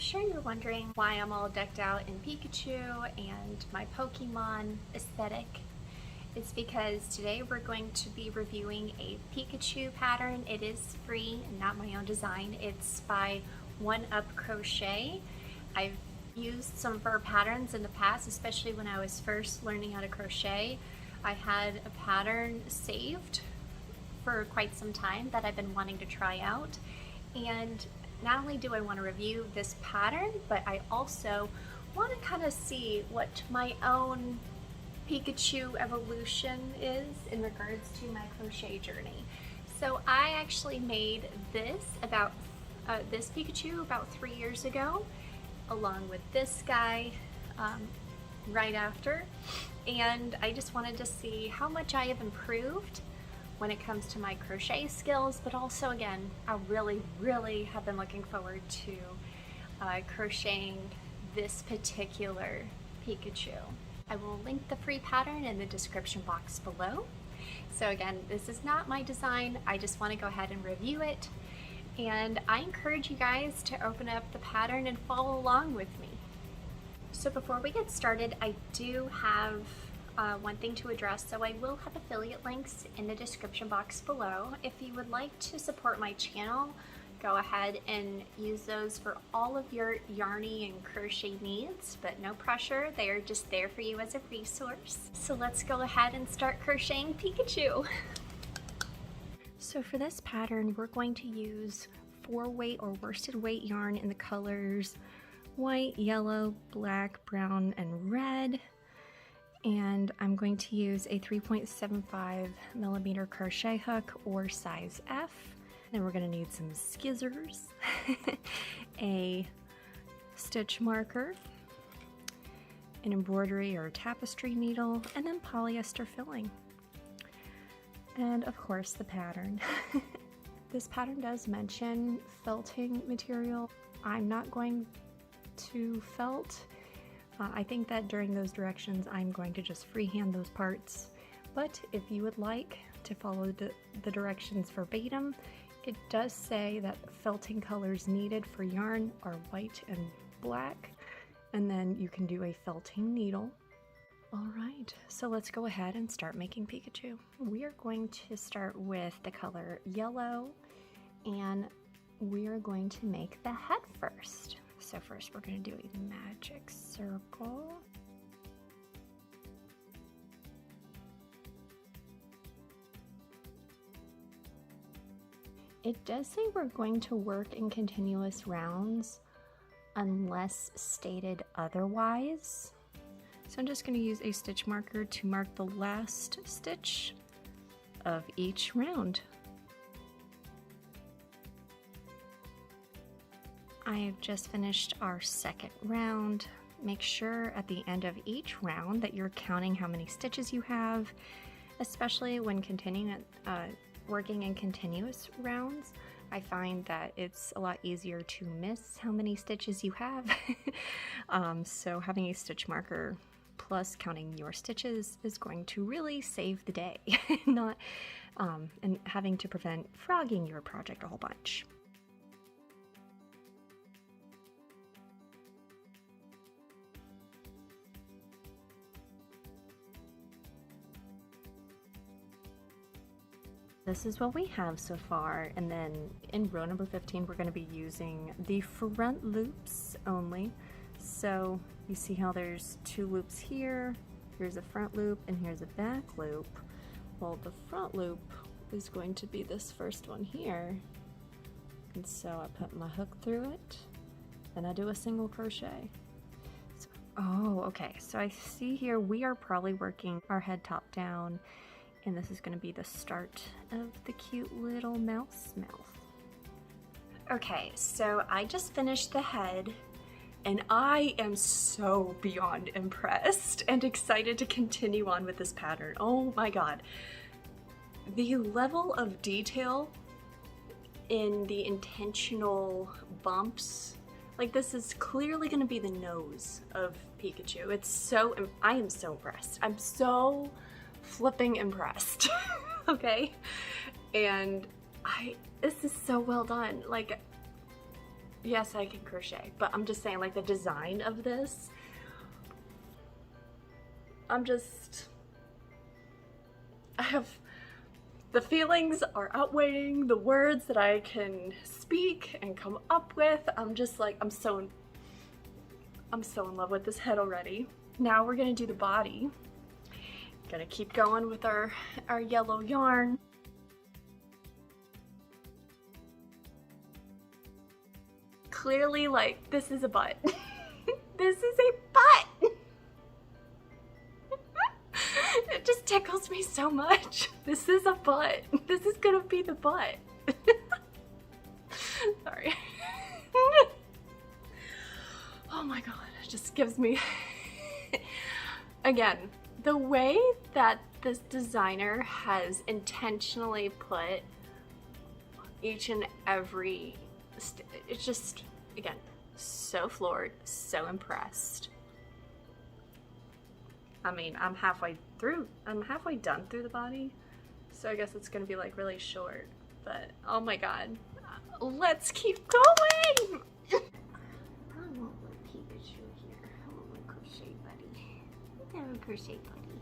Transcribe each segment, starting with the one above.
Sure, you're wondering why I'm all decked out in Pikachu and my Pokemon aesthetic. It's because today we're going to be reviewing a Pikachu pattern. It is free and not my own design. It's by 1UpCrochet. I've used some of her patterns in the past, especially when I was first learning how to crochet. I had a pattern saved for quite some time that I've been wanting to try out, and not only do I want to review this pattern, but I also want to kind of see what my own Pikachu evolution is in regards to my crochet journey. So I actually made this Pikachu about 3 years ago, along with this guy right after, and I just wanted to see how much I have improved when it comes to my crochet skills, but also, again, I really have been looking forward to crocheting this particular Pikachu. I will link the free pattern in the description box below. So again, this is not my design, I just want to go ahead and review it, and I encourage you guys to open up the pattern and follow along with me. So before we get started, I do have one thing to address. So I will have affiliate links in the description box below. If you would like to support my channel, go ahead and use those for all of your yarny and crochet needs, but no pressure. They are just there for you as a resource. So let's go ahead and start crocheting Pikachu. So for this pattern, we're going to use 4-weight or worsted weight yarn in the colors white, yellow, black, brown, and red. And I'm going to use a 3.75mm crochet hook or size F. Then we're going to need some scissors, a stitch marker, an embroidery or tapestry needle, and then polyester filling. And of course the pattern. This pattern does mention felting material. I'm not going to felt. I think that during those directions I'm going to just freehand those parts, but if you would like to follow the directions verbatim, it does say that felting colors needed for yarn are white and black, and then you can do a felting needle. Alright, so let's go ahead and start making Pikachu. We are going to start with the color yellow, and we are going to make the head first. So first we're going to do a magic circle. It does say we're going to work in continuous rounds unless stated otherwise. So I'm just going to use a stitch marker to mark the last stitch of each round. I have just finished our second round. Make sure at the end of each round that you're counting how many stitches you have, especially when working in continuous rounds. I find that it's a lot easier to miss how many stitches you have. So having a stitch marker plus counting your stitches is going to really save the day, and having to prevent frogging your project a whole bunch. This is what we have so far, and then in row number 15 we're going to be using the front loops only. So you see how there's 2 loops here, here's a front loop and here's a back loop. Well, the front loop is going to be this first one here, and so I put my hook through it, then I do a single crochet. Oh, okay, so I see here we are probably working our head top down, and this is going to be the start of the cute little mouse mouth. Okay, so I just finished the head, and I am so beyond impressed and excited to continue on with this pattern. Oh my god. The level of detail in the intentional bumps, like this is clearly going to be the nose of Pikachu. It's so, I am so impressed. I'm so flipping impressed. Okay, and this is so well done. Like, yes, I can crochet, but I'm just saying, like, the design of this, the feelings are outweighing the words that I can speak and come up with. I'm just like, I'm so in love with this head already. Now we're gonna do the body. Gonna keep going with our yellow yarn. Clearly, like, this is a butt. This is a butt! It just tickles me so much. This is a butt. This is gonna be the butt. Sorry. Oh my god, it just gives me... Again, the way that this designer has intentionally put each and every... It's just, again, so floored, so impressed. I mean, I'm halfway done through the body, so I guess it's gonna be like really short, but oh my god, let's keep going! I want my Pikachu here. I want my crochet buddy. I have a crochet buddy.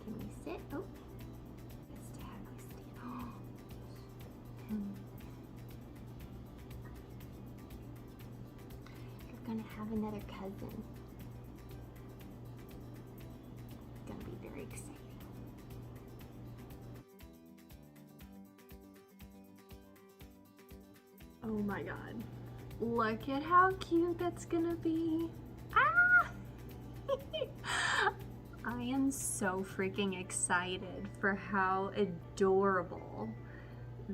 Can we sit? Oh, it's to have me stand. You're gonna have another cousin. Gonna be very exciting. Oh my god. Look at how cute that's gonna be. Ah! I am so freaking excited for how adorable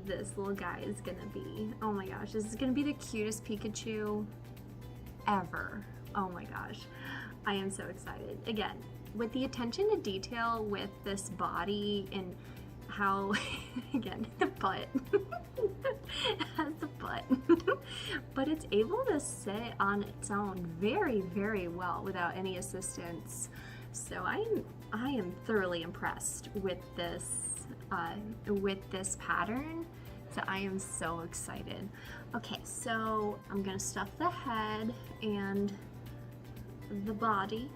this little guy is gonna be. Oh my gosh, this is gonna be the cutest Pikachu ever. Oh my gosh, I am so excited. Again, with the attention to detail with this body and how, again, the butt, it has a butt, but it's able to sit on its own very, very well without any assistance. So I am thoroughly impressed with this pattern. So I am so excited. Okay, so I'm gonna stuff the head and the body.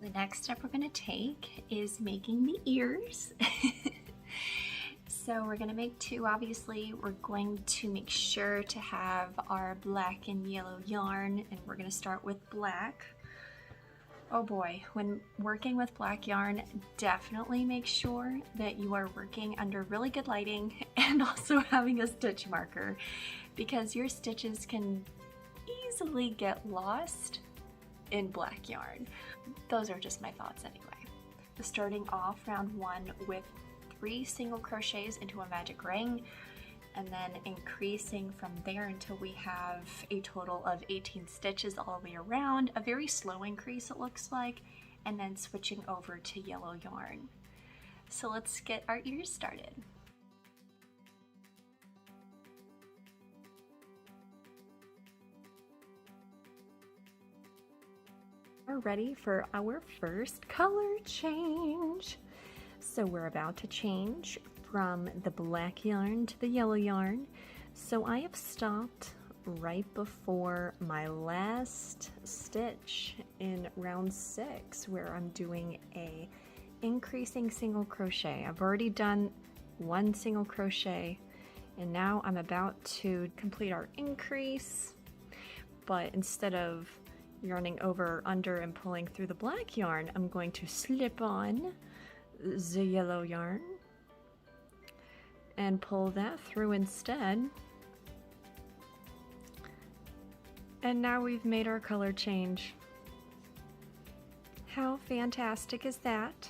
The next step we're going to take is making the ears. So we're going to make two, obviously. We're going to make sure to have our black and yellow yarn, and we're going to start with black. Oh boy, when working with black yarn, definitely make sure that you are working under really good lighting and also having a stitch marker, because your stitches can easily get lost in black yarn. Those are just my thoughts anyway. Starting off round one with 3 single crochets into a magic ring, and then increasing from there until we have a total of 18 stitches all the way around, a very slow increase it looks like, and then switching over to yellow yarn. So let's get our ears started. We're ready for our first color change. So we're about to change from the black yarn to the yellow yarn. So I have stopped right before my last stitch in round 6, where I'm doing a increasing single crochet. I've already done 1 single crochet, and now I'm about to complete our increase, but instead of yarning over, under, and pulling through the black yarn, I'm going to slip on the yellow yarn and pull that through instead. And now we've made our color change. How fantastic is that?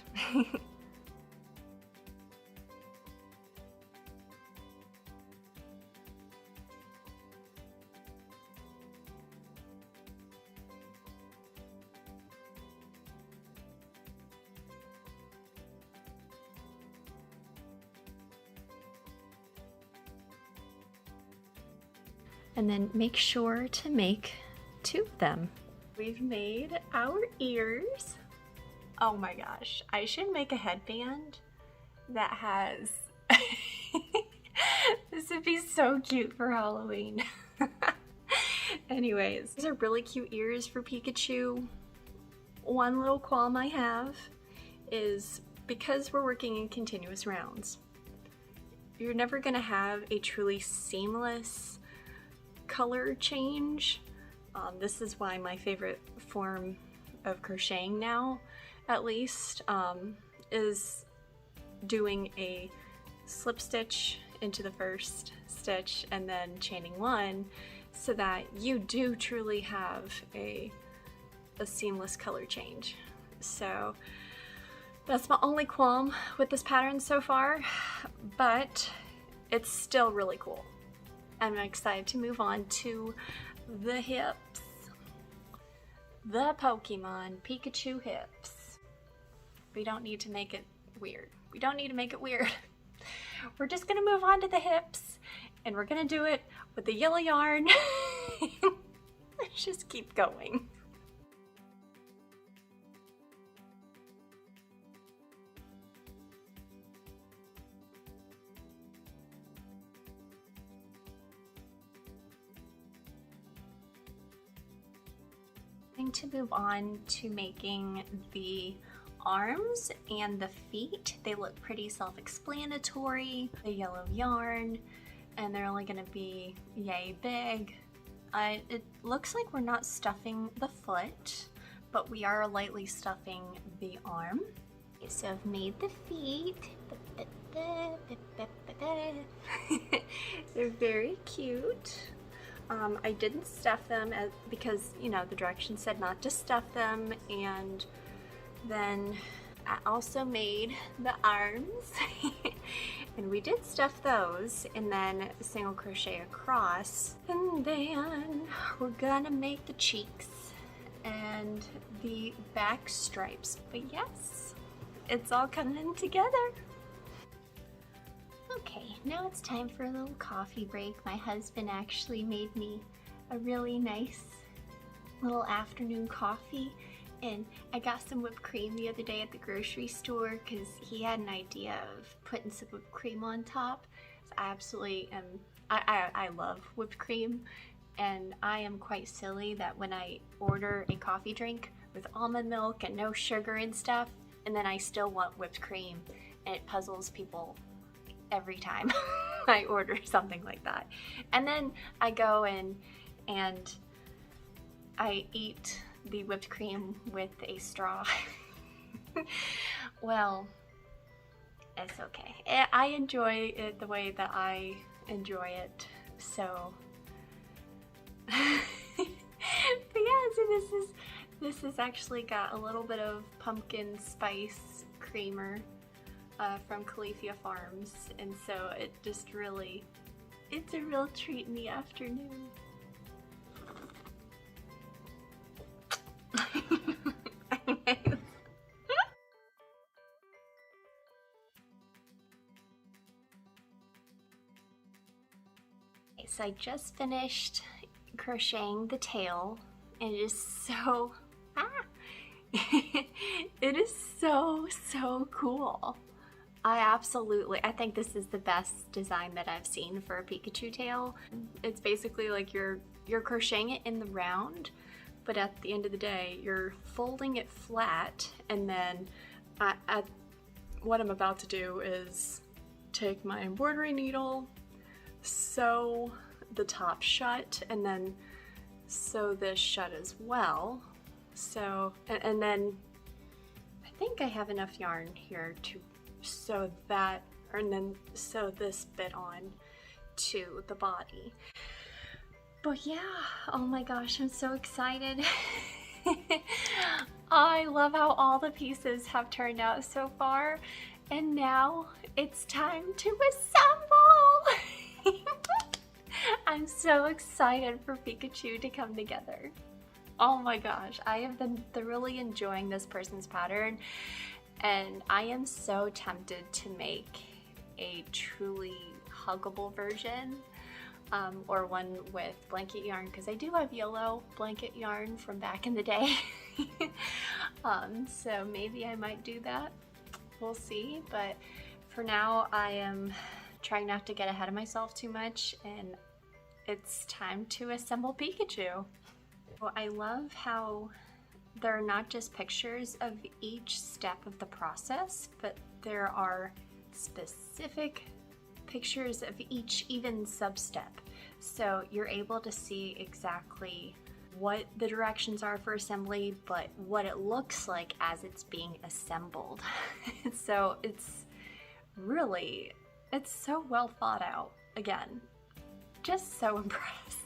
And then make sure to make 2 of them. We've made our ears. Oh my gosh, I should make a headband that has, this would be so cute for Halloween. Anyways, these are really cute ears for Pikachu. One little qualm I have is because we're working in continuous rounds, you're never gonna have a truly seamless color change. This is why my favorite form of crocheting now, at least, is doing a slip stitch into the first stitch and then chaining 1, so that you do truly have a seamless color change. So that's my only qualm with this pattern so far, but it's still really cool. I'm excited to move on to the hips. The Pokemon Pikachu hips. We don't need to make it weird. We don't need to make it weird. We're just gonna move on to the hips, and we're gonna do it with the yellow yarn. Let's just keep going. To move on to making the arms and the feet. They look pretty self-explanatory. The yellow yarn, and they're only going to be yay big. It looks like we're not stuffing the foot, but we are lightly stuffing the arm. Okay, so I've made the feet. They're very cute. I didn't stuff them because, you know, the directions said not to stuff them, and then I also made the arms and we did stuff those and then single crochet across, and then we're gonna make the cheeks and the back stripes. But yes, it's all coming together. Okay, now it's time for a little coffee break. My husband actually made me a really nice little afternoon coffee, and I got some whipped cream the other day at the grocery store because he had an idea of putting some whipped cream on top. So I absolutely am, I love whipped cream, and I am quite silly that when I order a coffee drink with almond milk and no sugar and stuff, and then I still want whipped cream, and it puzzles people every time I order something like that. And then I go and I eat the whipped cream with a straw. Well, it's okay. I enjoy it the way that I enjoy it, so. But yeah, so this has actually got a little bit of pumpkin spice creamer from Califia Farms, and so it just really, it's a real treat in the afternoon. Okay, so I just finished crocheting the tail, and it is so, it is so cool. I think this is the best design that I've seen for a Pikachu tail. It's basically like you're crocheting it in the round, but at the end of the day, you're folding it flat, and then what I'm about to do is take my embroidery needle, sew the top shut, and then sew this shut as well. So, and then I think I have enough yarn here to sew that, and then sew this bit on to the body. But yeah, oh my gosh, I'm so excited. I love how all the pieces have turned out so far, and now it's time to assemble. I'm so excited for Pikachu to come together. Oh my gosh, I have been thoroughly enjoying this person's pattern, and I am so tempted to make a truly huggable version. or one with blanket yarn, because I do have yellow blanket yarn from back in the day. So maybe I might do that. We'll see, but for now I am trying not to get ahead of myself too much, and it's time to assemble Pikachu. Well, I love how there are not just pictures of each step of the process, but there are specific pictures of each even sub-step. So you're able to see exactly what the directions are for assembly, but what it looks like as it's being assembled. So it's so well thought out. Again, just so impressed.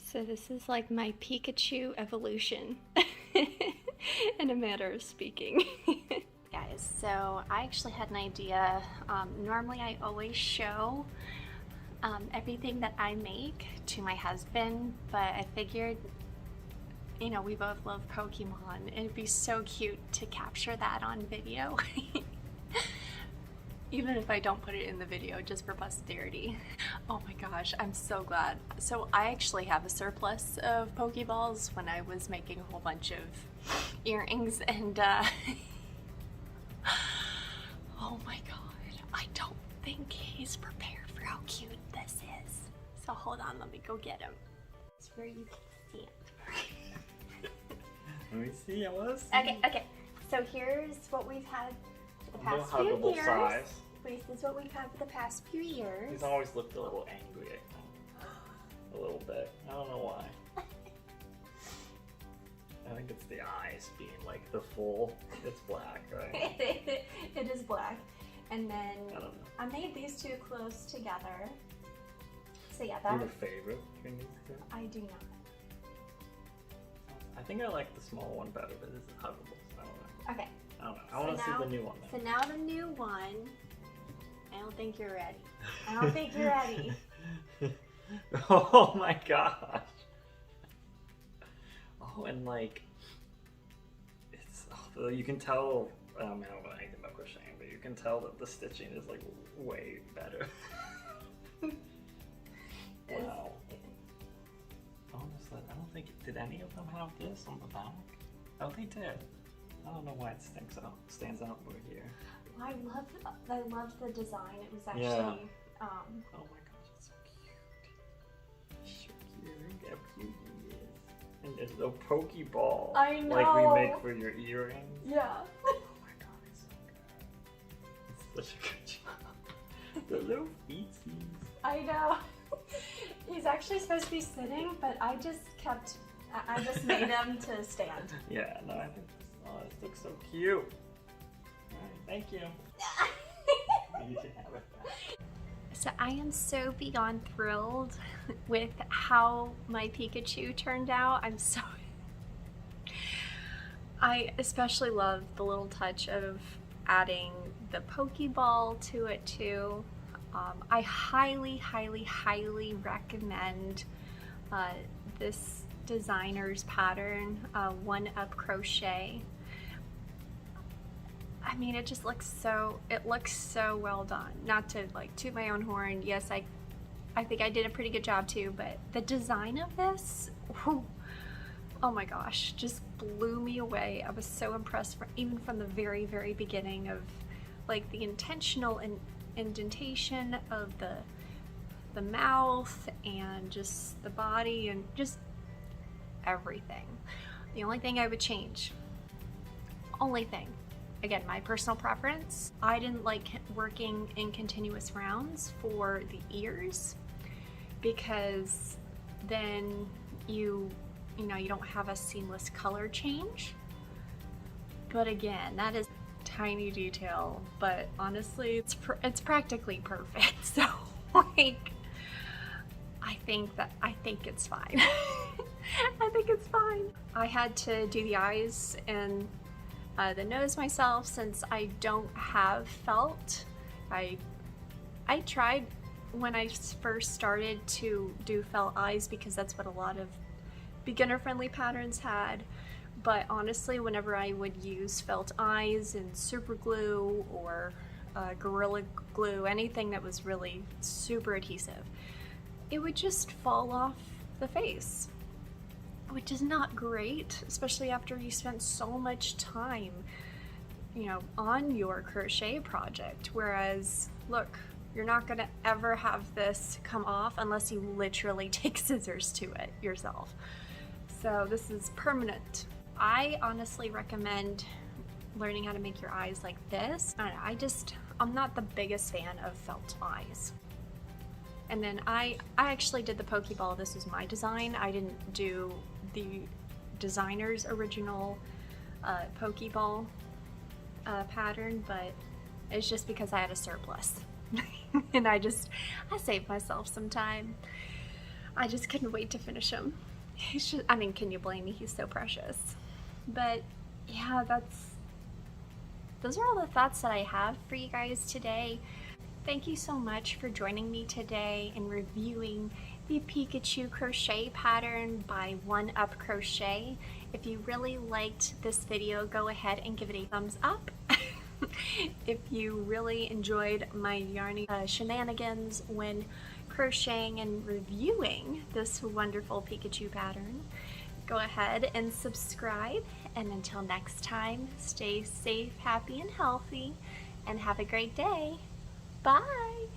So this is like my Pikachu evolution, in a matter of speaking. Guys, so I actually had an idea. Normally I always show everything that I make to my husband, but I figured, you know, we both love Pokemon, and it'd be so cute to capture that on video. Even if I don't put it in the video, just for posterity. Oh my gosh, I'm so glad. So I actually have a surplus of Pokeballs when I was making a whole bunch of earrings, and oh my god, I don't think he's prepared for how cute this is. So hold on, let me go get him. It's where you can see it. Let me see, I want to see. Okay, so here's what we've had for the past few years. Size. This is what we've had for the past few years. He's always looked a little angry, I think. A little bit. I don't know why. I think it's the eyes being like the full. It's black, right? It is black. And then I don't know. I made these two close together. So yeah, Do you that have a favorite between these two? I do not. I think I like the small one better, but this is huggable, so I don't know. Okay. I don't know. I want to see the new one. So now the new one. I don't think you're ready. I don't think you're ready. Oh my gosh. Oh, and like, it's, you can tell, I don't know anything about crocheting, but you can tell that the stitching is like way better. Wow. Honestly, I don't think, did any of them have this on the back? Oh, they did. I don't know why it stands out more here. I love the design. It was actually, yeah. Oh my gosh, it's so cute. So cute. Look how cute he is. And there's a Pokeball. I know. Like we make for your earrings. Yeah. Oh my god, it's so good. It's such a good job. The little feetsies. I know. He's actually supposed to be sitting, but I just made him to stand. Yeah, no, I think this looks so cute. Alright, thank you. You should have it back. So I am so beyond thrilled with how my Pikachu turned out. I especially love the little touch of adding the Pokeball to it too. I highly, highly, highly recommend this designer's pattern, 1UpCrochet. I mean, it just looks so well done. Not to like toot my own horn. Yes, I think I did a pretty good job too, but the design of this, whew, oh my gosh, just blew me away. I was so impressed even from the very, very beginning of like the intentional indentation of the mouth and just the body and just everything. The only thing I would change, again, my personal preference, I didn't like working in continuous rounds for the ears because then you don't have a seamless color change. But again, that is tiny detail, but honestly it's practically perfect. So like I think it's fine. I think it's fine. I had to do the eyes and the nose myself since I don't have felt. I tried when I first started to do felt eyes because that's what a lot of beginner-friendly patterns had. But honestly, whenever I would use felt eyes and super glue or Gorilla Glue, anything that was really super adhesive, it would just fall off the face, which is not great, especially after you spent so much time, you know, on your crochet project. Whereas, look, you're not gonna ever have this come off unless you literally take scissors to it yourself. So this is permanent. I honestly recommend learning how to make your eyes like this. I don't know, I'm not the biggest fan of felt eyes. And then I actually did the Pokeball. This was my design. I didn't do the designer's original Pokeball pattern, but it's just because I had a surplus. And I saved myself some time. I just couldn't wait to finish him. I mean, can you blame me? He's so precious. But yeah, those are all the thoughts that I have for you guys today. Thank you so much for joining me today and reviewing the Pikachu crochet pattern by 1UpCrochet. If you really liked this video, go ahead and give it a thumbs up. If you really enjoyed my yarny shenanigans when crocheting and reviewing this wonderful Pikachu pattern, go ahead and subscribe. And until next time, stay safe, happy, and healthy, and have a great day. Bye!